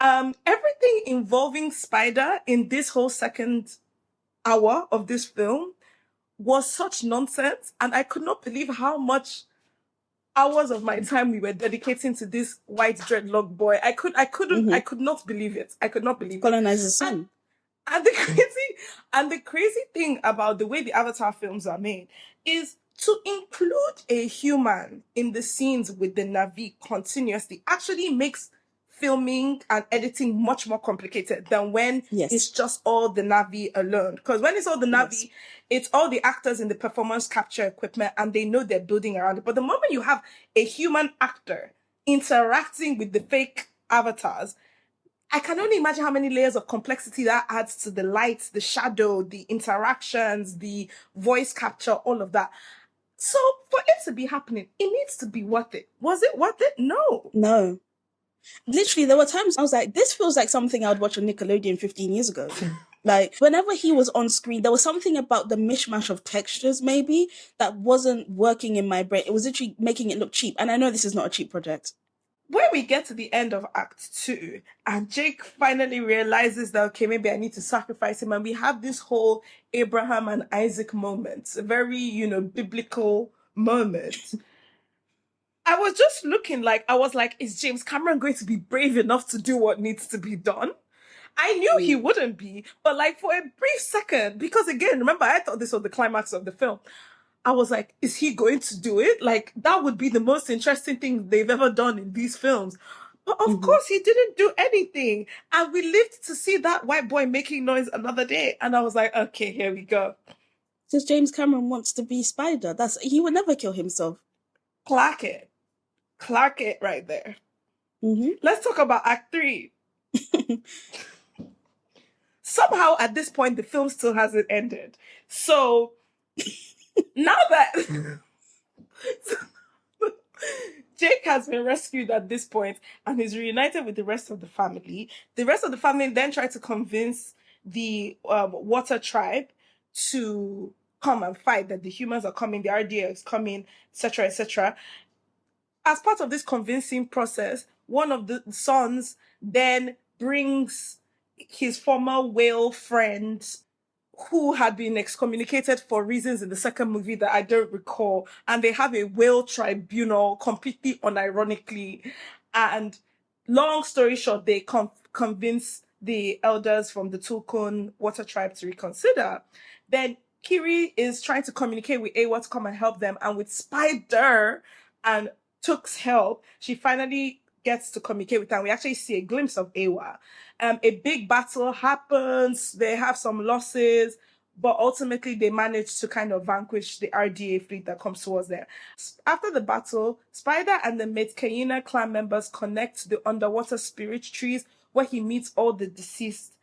Everything involving Spider in this whole second hour of this film was such nonsense, and I could not believe how much hours of my time we were dedicating to this white dreadlock boy. I could not believe it. I could not believe it. Coloniser's son. And the crazy thing about the way the Avatar films are made is to include a human in the scenes with the Na'vi continuously actually makes filming and editing much more complicated than when it's just all the Na'vi alone. Because when it's all the Na'vi, it's all the actors in the performance capture equipment and they know they're building around it. But the moment you have a human actor interacting with the fake avatars, I can only imagine how many layers of complexity that adds to the lights, the shadow, the interactions, the voice capture, all of that. So for it to be happening, it needs to be worth it. Was it worth it? No. No. Literally, there were times I was like, this feels like something I would watch on Nickelodeon 15 years ago. Like, whenever he was on screen, there was something about the mishmash of textures, maybe, that wasn't working in my brain. It was literally making it look cheap. And I know this is not a cheap project. When we get to the end of Act 2, and Jake finally realizes that, okay, maybe I need to sacrifice him, and we have this whole Abraham and Isaac moment, a very, biblical moment. I was just looking like, I was like, is James Cameron going to be brave enough to do what needs to be done? I knew he wouldn't be, but like for a brief second, because again, remember, I thought this was the climax of the film. I was like, is he going to do it? Like, that would be the most interesting thing they've ever done in these films. But of course, he didn't do anything. And we lived to see that white boy making noise another day. And I was like, okay, here we go. Because James Cameron wants to be Spider. He would never kill himself. Clark it right there. Let's talk about Act 3. Somehow, at this point, the film still hasn't ended. So, now that Jake has been rescued at this point and is reunited with the rest of the family then try to convince the water tribe to come and fight, that the humans are coming, the RDA is coming, etc., etc. As part of this convincing process, one of the sons then brings his former whale friend who had been excommunicated for reasons in the second movie that I don't recall. And they have a whale tribunal completely unironically. And long story short, they convince the elders from the Tulkun water tribe to reconsider. Then Kiri is trying to communicate with Awa to come and help them. And with Spider and Took's help, she finally gets to communicate with them. We actually see a glimpse of Awa. A big battle happens. They have some losses, but ultimately they manage to kind of vanquish the RDA fleet that comes towards them. After the battle, Spider and the Metcaina clan members connect to the underwater spirit trees where he meets all the deceased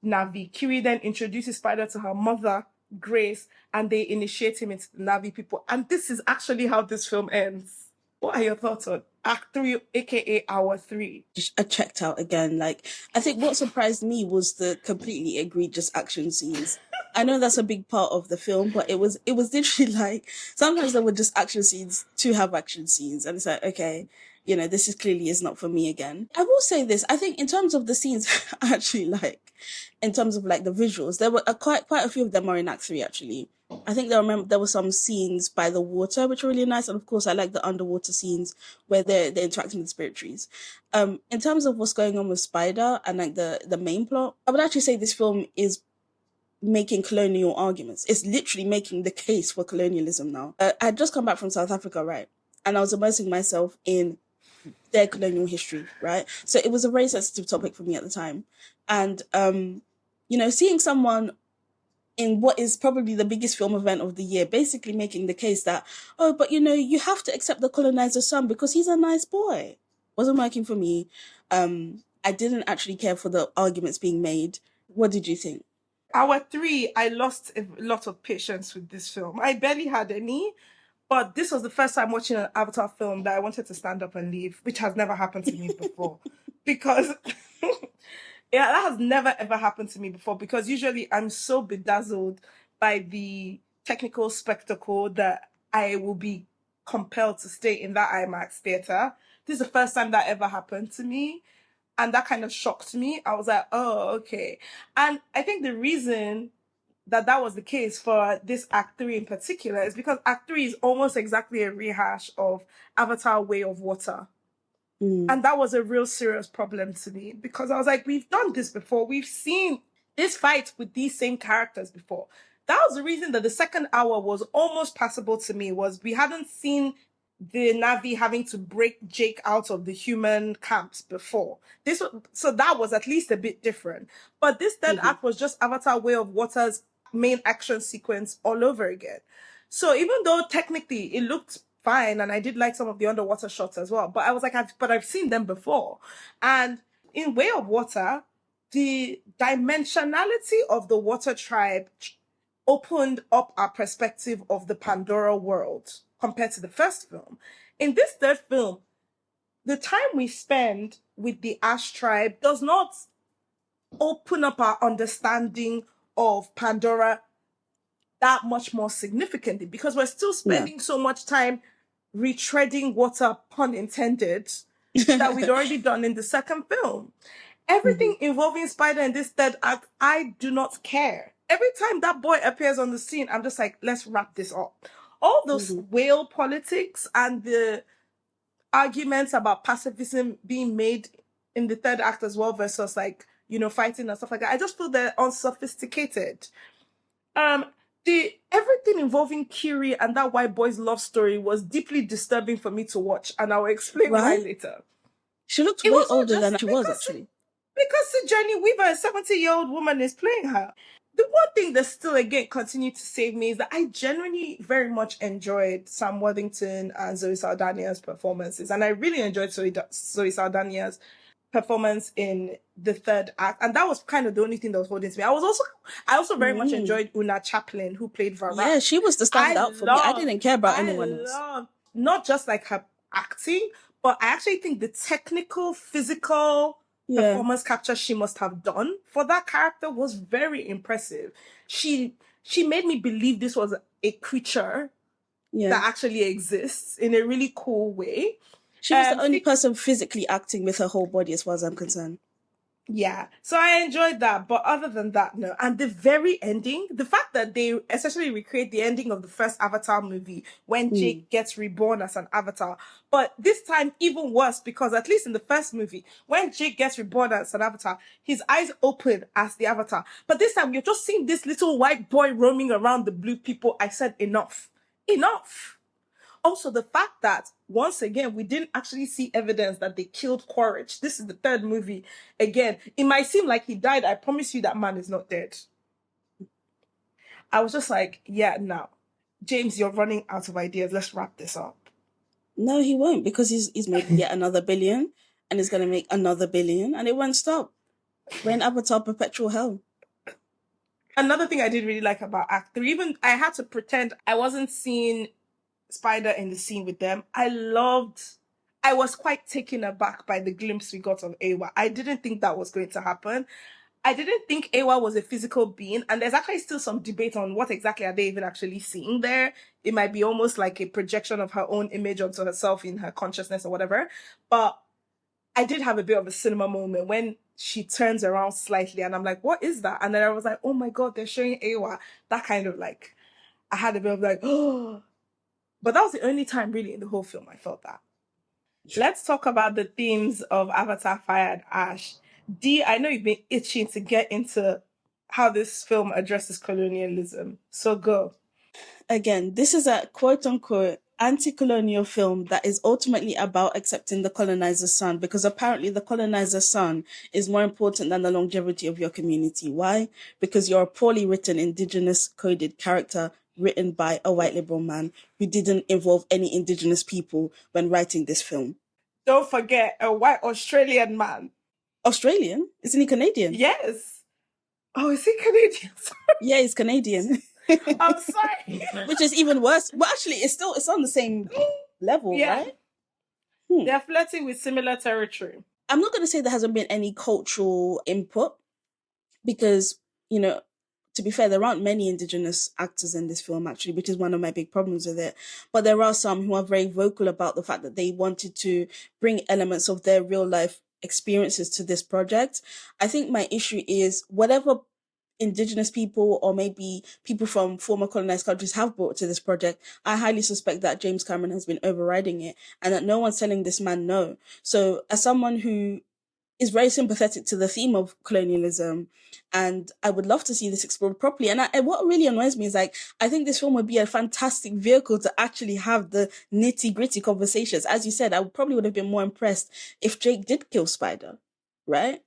Na'vi. Kiri then introduces Spider to her mother, Grace, and they initiate him into the Na'vi people. And this is actually how this film ends. What are your thoughts on Act 3, aka Hour 3? I checked out again. Like, I think what surprised me was the completely egregious action scenes. I know that's a big part of the film, but it was literally like, sometimes there were just action scenes to have action scenes. And it's like, okay, this is not for me again. I will say this, I think in terms of the scenes, actually, like, in terms of like the visuals, there were quite a few of them are in Act 3 actually. I think there were some scenes by the water which were really nice, and of course I like the underwater scenes where they're interacting with spirit trees. In terms of what's going on with Spider and like the main plot, I would actually say this film is making colonial arguments. It's literally making the case for colonialism now. I had just come back from South Africa, right? And I was immersing myself in their colonial history, right? So it was a very sensitive topic for me at the time. And, seeing someone in what is probably the biggest film event of the year, basically making the case that, oh, but you have to accept the coloniser's son because he's a nice boy. Wasn't working for me. I didn't actually care for the arguments being made. What did you think? Hour 3, I lost a lot of patience with this film. I barely had any, but this was the first time watching an Avatar film that I wanted to stand up and leave, which has never happened to me before. Because yeah, that has never ever happened to me before, because usually I'm so bedazzled by the technical spectacle that I will be compelled to stay in that IMAX theater. This is the first time that ever happened to me. And that kind of shocked me. I was like, oh, okay. And I think the reason that was the case for this Act 3 in particular is because Act 3 is almost exactly a rehash of Avatar Way of Water. And that was a real serious problem to me because I was like, we've done this before. We've seen this fight with these same characters before. That was the reason that the second hour was almost passable to me, was we hadn't seen the Na'vi having to break Jake out of the human camps before. So that was at least a bit different. But this third act was just Avatar Way of Water's main action sequence all over again. So even though technically it looked fine, and I did like some of the underwater shots as well, but I was like, I've seen them before. And in Way of Water, the dimensionality of the water tribe opened up our perspective of the Pandora world compared to the first film. In this third film, the time we spend with the Ash tribe does not open up our understanding of Pandora that much more significantly, because we're still spending so much time retreading water, pun intended, that we'd already done in the second film. Everything involving Spider in this third act, I do not care. Every time that boy appears on the scene, I'm just like, let's wrap this up. All those whale politics and the arguments about pacifism being made in the third act as well versus like, you know, fighting and stuff like that, I just feel they're unsophisticated. Everything involving Kiri and that white boy's love story was deeply disturbing for me to watch, and I'll explain why later. She looked way older than she was, actually. Because Sigourney Weaver, a 70-year-old woman, is playing her. The one thing that still, again, continued to save me is that I genuinely very much enjoyed Sam Worthington and Zoe Saldaña's performances. And I really enjoyed Zoe Saldaña's performance in the third act. And that was kind of the only thing that was holding to me. I also very much enjoyed Una Chaplin, who played Vara. Yeah, she was the standout for me. I didn't care about anyone else. Not just like her acting, but I actually think the technical, physical performance capture she must have done for that character was very impressive. She made me believe this was a creature that actually exists in a really cool way. She was the only person physically acting with her whole body, as far as I'm concerned. Yeah, so I enjoyed that, but other than that, no. And the very ending, the fact that they essentially recreate the ending of the first Avatar movie when Jake gets reborn as an Avatar, but this time even worse, because at least in the first movie, when Jake gets reborn as an Avatar, his eyes open as the Avatar. But this time, you're just seeing this little white boy roaming around the blue people. I said, enough. Enough. Also, the fact that, once again, we didn't actually see evidence that they killed Quaritch. This is the third movie. Again, it might seem like he died. I promise you that man is not dead. I was just like, yeah, no. James, you're running out of ideas. Let's wrap this up. No, he won't, because he's made yet another billion, and he's going to make another billion, and it won't stop. We're in Avatar perpetual hell. Another thing I did really like about Act 3, even I had to pretend I wasn't seeing Spider in the scene with them. I was quite taken aback by the glimpse we got of Awa. I didn't think that was going to happen. I didn't think Awa was a physical being, and there's actually still some debate on what exactly are they even actually seeing there. It might be almost like a projection of her own image onto herself in her consciousness or whatever. But I did have a bit of a cinema moment when she turns around slightly and I'm like, what is that? And then I was like, oh my God, they're showing Awa. That kind of like, I had a bit of like, oh. But that was the only time really in the whole film I felt that. Let's talk about the themes of Avatar Fire and Ash. Dee, I know you've been itching to get into how this film addresses colonialism. So go. Again, this is a quote-unquote anti-colonial film that is ultimately about accepting the colonizer's son, because apparently the colonizer's son is more important than the longevity of your community. Why? Because you're a poorly written indigenous coded character written by a white liberal man who didn't involve any indigenous people when writing this film. Don't forget, a white Australian man. Australian? Isn't he Canadian? Yes. Oh, is he Canadian? Sorry. Yeah, he's Canadian. I'm sorry. Which is even worse. Well, actually, it's on the same level, right? They're flirting with similar territory. I'm not going to say there hasn't been any cultural input because, you know, to be fair, there aren't many indigenous actors in this film, actually, which is one of my big problems with it. But there are some who are very vocal about the fact that they wanted to bring elements of their real life experiences to this project. I think my issue is whatever indigenous people or maybe people from former colonized countries have brought to this project, I highly suspect that James Cameron has been overriding it and that no one's telling this man no. So as someone who is very sympathetic to the theme of colonialism, and I would love to see this explored properly. And what really annoys me is like, I think this film would be a fantastic vehicle to actually have the nitty gritty conversations. As you said, I probably would have been more impressed if Jake did kill Spider, right?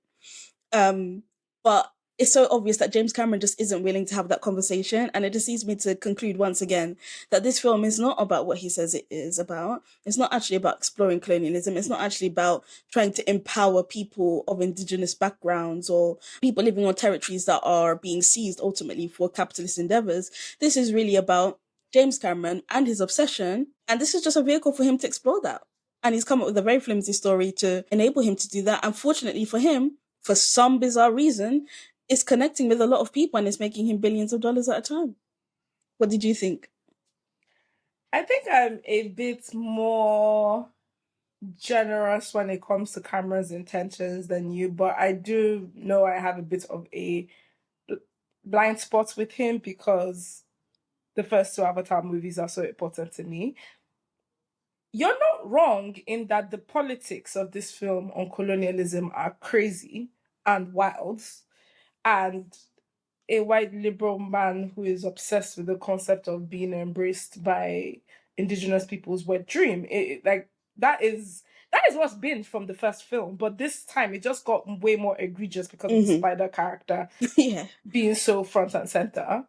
But it's so obvious that James Cameron just isn't willing to have that conversation. And it just leads me to conclude once again that this film is not about what he says it is about. It's not actually about exploring colonialism. It's not actually about trying to empower people of indigenous backgrounds or people living on territories that are being seized ultimately for capitalist endeavors. This is really about James Cameron and his obsession. And this is just a vehicle for him to explore that. And he's come up with a very flimsy story to enable him to do that. Unfortunately for him, for some bizarre reason, it's connecting with a lot of people and it's making him billions of dollars at a time. What did you think? I think I'm a bit more generous when it comes to Cameron's intentions than you, but I do know I have a bit of a blind spot with him because the first two Avatar movies are so important to me. You're not wrong in that the politics of this film on colonialism are crazy and wild, and a white liberal man who is obsessed with the concept of being embraced by indigenous people's wet dream. Like that is what's been from the first film, but this time it just got way more egregious because of the spider character Yeah. being so front and center.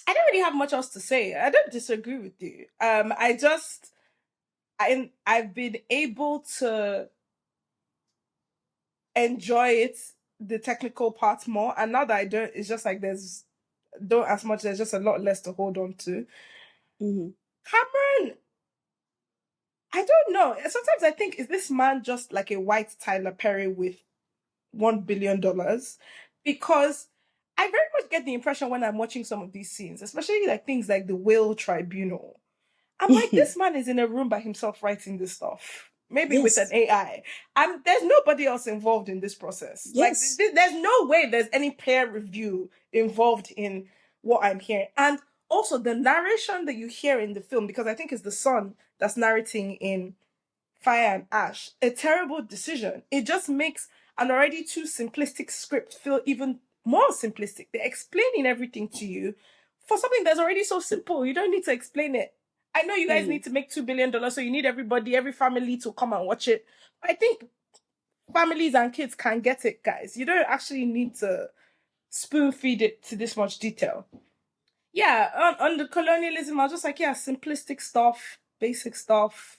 I don't really have much else to say. I don't disagree with you. I've been able to enjoy it, the technical part more, and now that I don't, it's just like don't as much. There's just a lot less to hold on to. Cameron, I don't know. Sometimes I think, is this man just like a white Tyler Perry with $1 billion? Because I very much get the impression when I'm watching some of these scenes, especially like things like the Whale Tribunal, I'm like, this man is in a room by himself writing this stuff. Maybe with an Yes. AI. And there's nobody else involved in this process. Yes. Like, there's no way there's any peer review involved in what I'm hearing. And also the narration that you hear in the film, because I think it's the son that's narrating in Fire and Ash, a terrible decision. It just makes an already too simplistic script feel even more simplistic. They're explaining everything to you for something that's already so simple. You don't need to explain it. I know you guys need to make $2 billion, so you need everybody, every family to come and watch it. I think families and kids can get it, guys. You don't actually need to spoon feed it to this much detail. Yeah, on the colonialism, I was just like, yeah, simplistic stuff, basic stuff.